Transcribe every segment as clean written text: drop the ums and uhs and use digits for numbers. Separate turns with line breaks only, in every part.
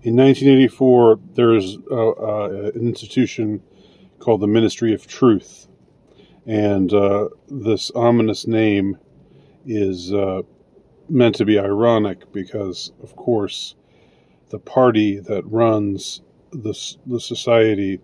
In 1984, there was an institution called the Ministry of Truth, and this ominous name is meant to be ironic because, of course, the party that runs the society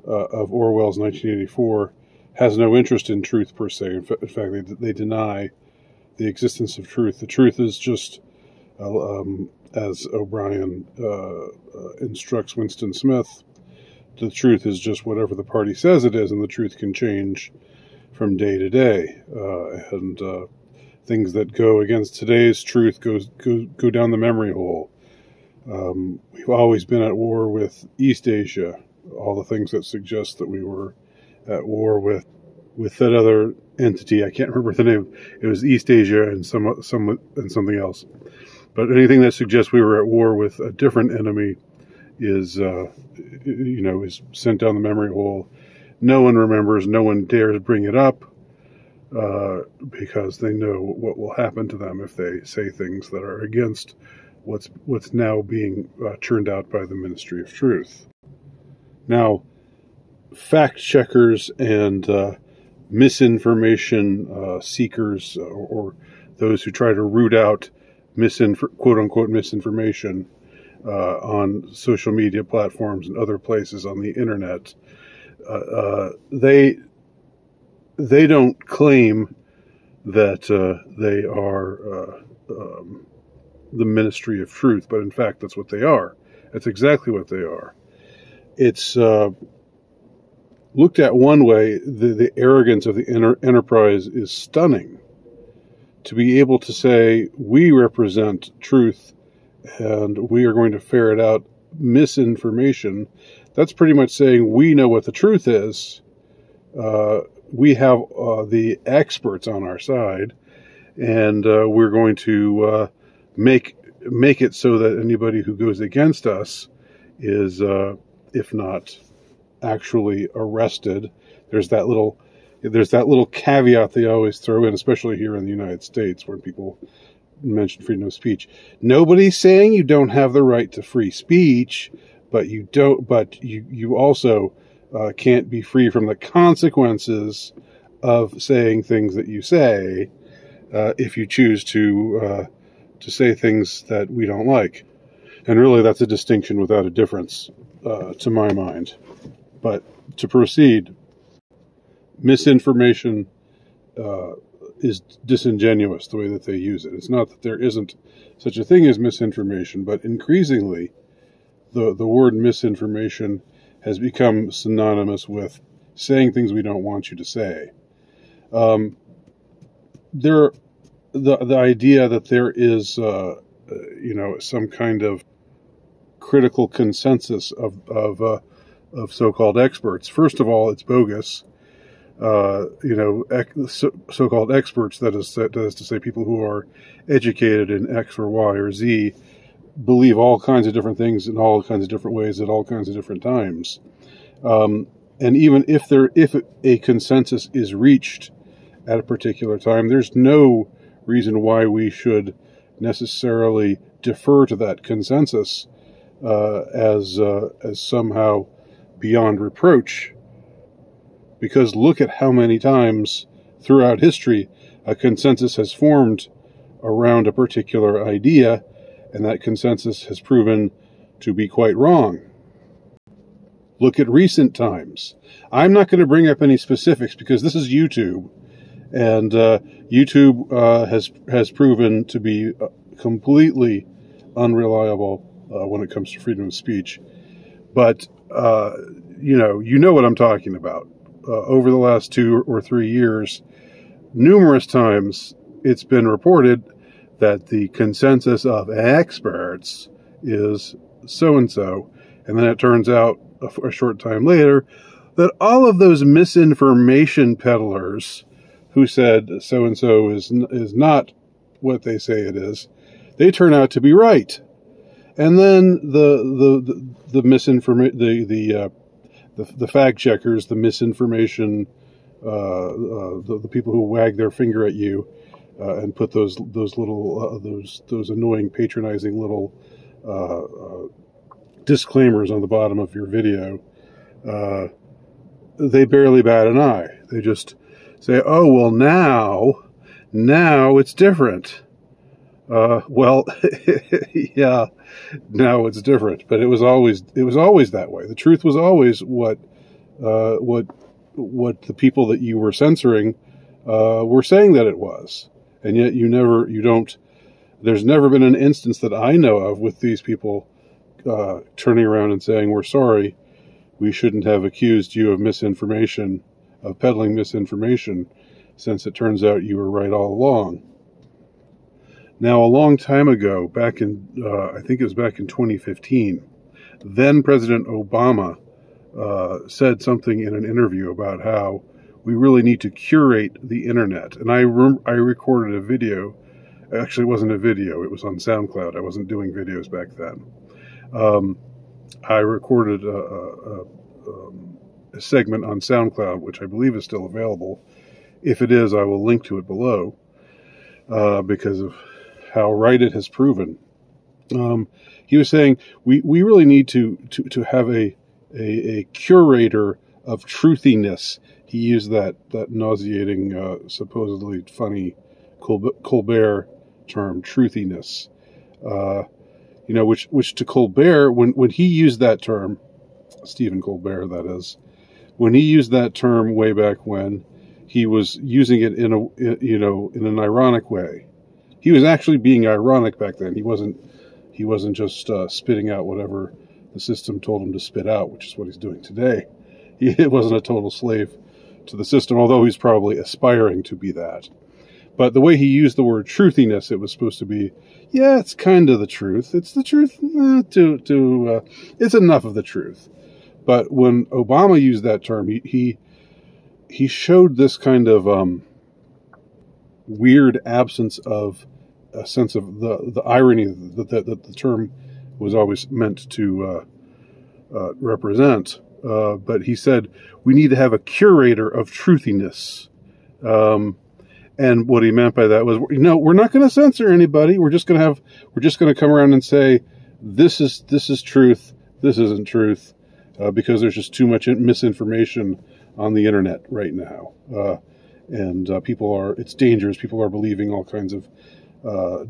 of Orwell's 1984 has no interest in truth per se. In fact, they deny the existence of truth. The truth is just, as O'Brien instructs Winston Smith, the truth is just whatever the party says it is, and the truth can change from day to day. And things that go against today's truth go down the memory hole. We've always been at war with East Asia. All the things that suggest that we were at war with that other entity. I can't remember the name. It was East Asia and something else. But anything that suggests we were at war with a different enemy is sent down the memory hole. No one remembers. No one dares bring it up because they know what will happen to them if they say things that are against what's now being churned out by the Ministry of Truth. Now, fact checkers and misinformation seekers, or those who try to root out quote-unquote misinformation on social media platforms and other places on the internet, they don't claim that they are the Ministry of Truth, but in fact that's what they are. That's exactly what they are. It's looked at one way, the arrogance of the enterprise is stunning. To be able to say, we represent truth and we are going to ferret out misinformation, that's pretty much saying we know what the truth is. We have the experts on our side, and we're going to make it so that anybody who goes against us is, if not actually arrested. There's that little caveat they always throw in, especially here in the United States, where people mention freedom of speech. Nobody's saying you don't have the right to free speech, but you also can't be free from the consequences of saying things that you say if you choose to say things that we don't like. And really, that's a distinction without a difference, to my mind. But to proceed, misinformation is disingenuous the way that they use it. It's not that there isn't such a thing as misinformation, but increasingly the word misinformation has become synonymous with saying things we don't want you to say. The idea that there is some kind of critical consensus of so-called experts. First of all, it's bogus. So-called experts, that is to say people who are educated in X or Y or Z, believe all kinds of different things in all kinds of different ways at all kinds of different times. And even if a consensus is reached at a particular time, there's no reason why we should necessarily defer to that consensus as somehow beyond reproach. Because look at how many times throughout history a consensus has formed around a particular idea, and that consensus has proven to be quite wrong. Look at recent times. I'm not going to bring up any specifics because this is YouTube, and YouTube has proven to be completely unreliable when it comes to freedom of speech. But you know what I'm talking about. Over the last 2 or 3 years, numerous times it's been reported that the consensus of experts is so-and-so, and then it turns out a short time later that all of those misinformation peddlers who said so-and-so is not what they say it is, they turn out to be right. And then the fact checkers, the misinformation, the people who wag their finger at you and put those annoying, patronizing little disclaimers on the bottom of your video, they barely bat an eye. They just say, "Oh, well, now it's different." Well, yeah, now it's different, but it was always that way. The truth was always what the people that you were censoring were saying that it was, and yet there's never been an instance that I know of with these people turning around and saying, "We're sorry, we shouldn't have accused you of misinformation, of peddling misinformation, since it turns out you were right all along." Now, a long time ago, back in, I think it was back in 2015, then President Obama said something in an interview about how we really need to curate the internet. And I recorded a video. Actually, it wasn't a video. It was on SoundCloud. I wasn't doing videos back then. I recorded a segment on SoundCloud, which I believe is still available. If it is, I will link to it below, because of how right it has proven. He was saying we really need to have a curator of truthiness. He used that nauseating, supposedly funny Colbert term, truthiness. Which to Colbert, when he used that term, Stephen Colbert, that is, when he used that term way back when, he was using it in an ironic way. He was actually being ironic back then. He wasn't just spitting out whatever the system told him to spit out, which is what he's doing today. He wasn't a total slave to the system, although he's probably aspiring to be that. But the way he used the word truthiness, it was supposed to be, yeah, it's kind of the truth. It's the truth. It's enough of the truth. But when Obama used that term, he showed this kind of weird absence of a sense of the irony that the term was always meant to represent. But he said we need to have a curator of truthiness. And what he meant by that was, we're not going to censor anybody. We're just going to come around and say, this is truth. This isn't truth, because there's just too much misinformation on the internet right now. And it's dangerous. People are believing all kinds of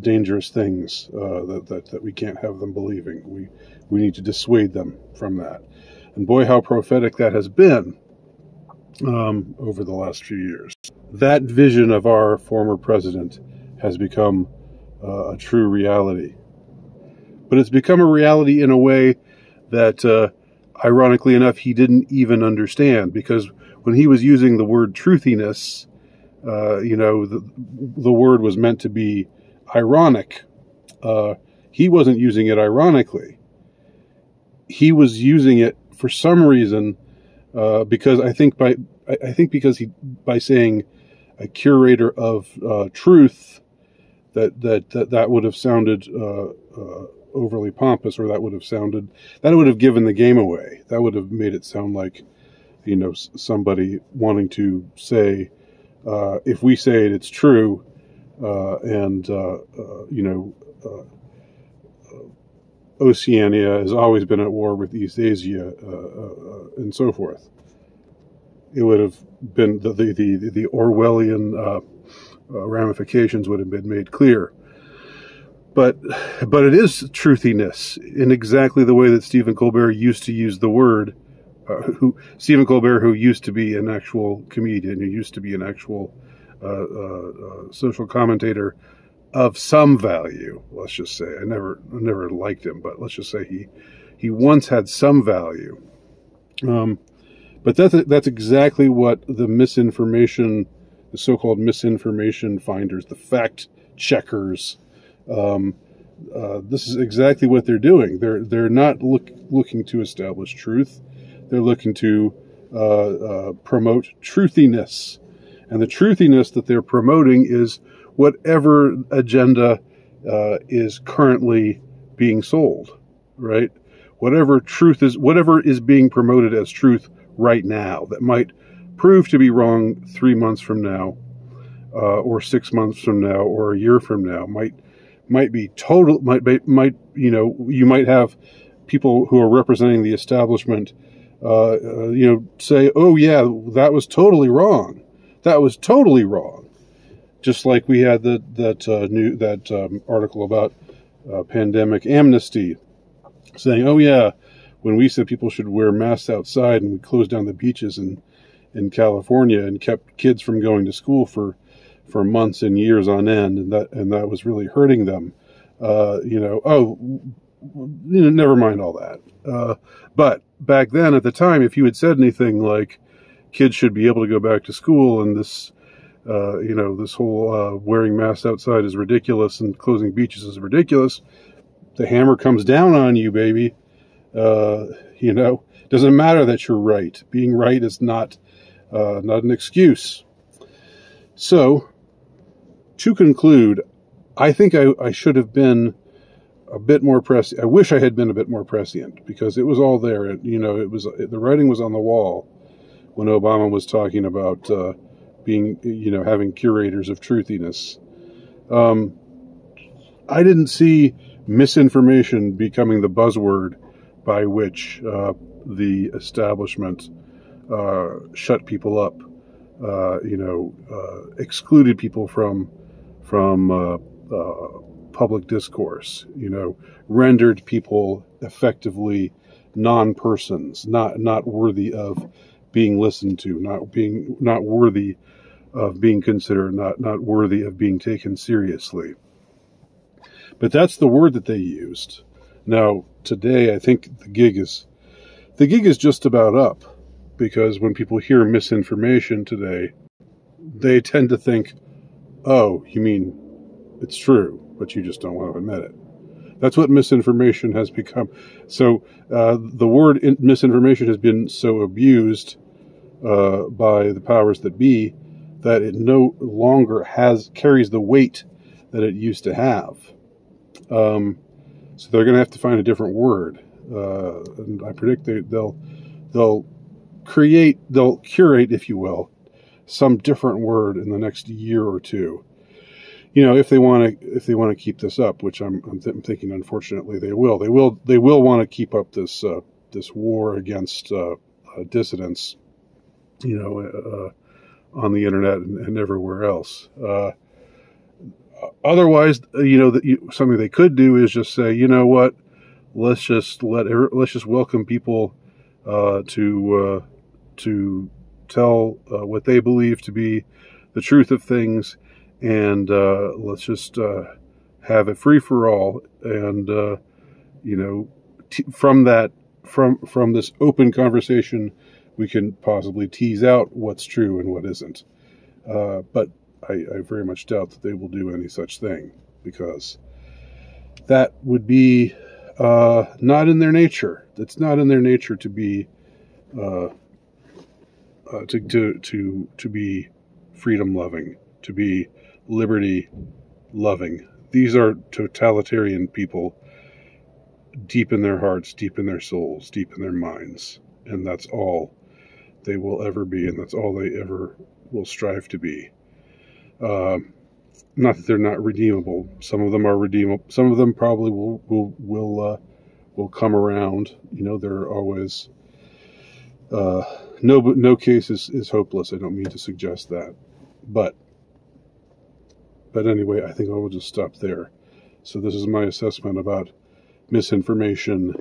dangerous things that we can't have them believing. We need to dissuade them from that. And boy, how prophetic that has been over the last few years. That vision of our former president has become a true reality. But it's become a reality in a way that, ironically enough, he didn't even understand, because when he was using the word truthiness, the word was meant to be ironic. He wasn't using it ironically. He was using it for some reason, because by saying a curator of truth, that would have sounded overly pompous, or that would have given the game away. That would have made it sound like, somebody wanting to say, if we say it, it's true, Oceania has always been at war with East Asia, and so forth. It would have been the Orwellian ramifications would have been made clear. But it is truthiness in exactly the way that Stephen Colbert used to use the word. Stephen Colbert, who used to be an actual comedian, who used to be an actual social commentator of some value. Let's just say, I never liked him, but let's just say he once had some value. But that's exactly what the so-called misinformation finders, the fact checkers, this is exactly what they're doing. They're not looking to establish truth. They're looking to promote truthiness. And the truthiness that they're promoting is whatever agenda is currently being sold, right? Whatever is being promoted as truth right now that might prove to be wrong 3 months from now, or 6 months from now, or a year from now, might be total. You might have people who are representing the establishment, say, "Oh yeah, that was totally wrong. That was totally wrong." Just like we had that article about pandemic amnesty, saying, "Oh yeah, when we said people should wear masks outside and we closed down the beaches in California and kept kids from going to school for months and years on end, and that was really hurting them." Never mind all that. But back then, at the time, if you had said anything like kids should be able to go back to school and this whole wearing masks outside is ridiculous and closing beaches is ridiculous, the hammer comes down on you, baby. Doesn't matter that you're right. Being right is not an excuse. So, to conclude, I think I should have been a bit more prescient. I wish I had been a bit more prescient, because it was all there. The writing was on the wall when Obama was talking about having curators of truthiness. I didn't see misinformation becoming the buzzword by which the establishment shut people up, excluded people from public discourse, rendered people effectively non-persons, not worthy of being listened to, not worthy of being considered, not worthy of being taken seriously. But that's the word that they used. Now, today, I think the gig is just about up, because when people hear misinformation today, they tend to think, "Oh, you mean it's true, but you just don't want to admit it." That's what misinformation has become. So the word misinformation has been so abused by the powers that be that it no longer carries the weight that it used to have. So they're going to have to find a different word, and I predict they'll curate, if you will, some different word in the next year or two. If they want to keep this up, which I'm thinking, unfortunately, they will. They will want to keep up this war against dissidents, on the internet and everywhere else. Otherwise, something they could do is just say, you know what, let's just welcome people to tell what they believe to be the truth of things, and let's just have it free for all, and from this open conversation, we can possibly tease out what's true and what isn't. But I very much doubt that they will do any such thing, because that would be not in their nature. It's not in their nature to be to be freedom loving, to be liberty loving. These are totalitarian people, deep in their hearts, deep in their souls, deep in their minds, and that's all they will ever be, and that's all they ever will strive to be. Not that they're not redeemable. Some of them are redeemable. Some of them probably will come around. They're always no case is hopeless. I don't mean to suggest that, but anyway, I think I will just stop there. So this is my assessment about misinformation,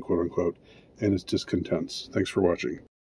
quote unquote, and its discontents. Thanks for watching.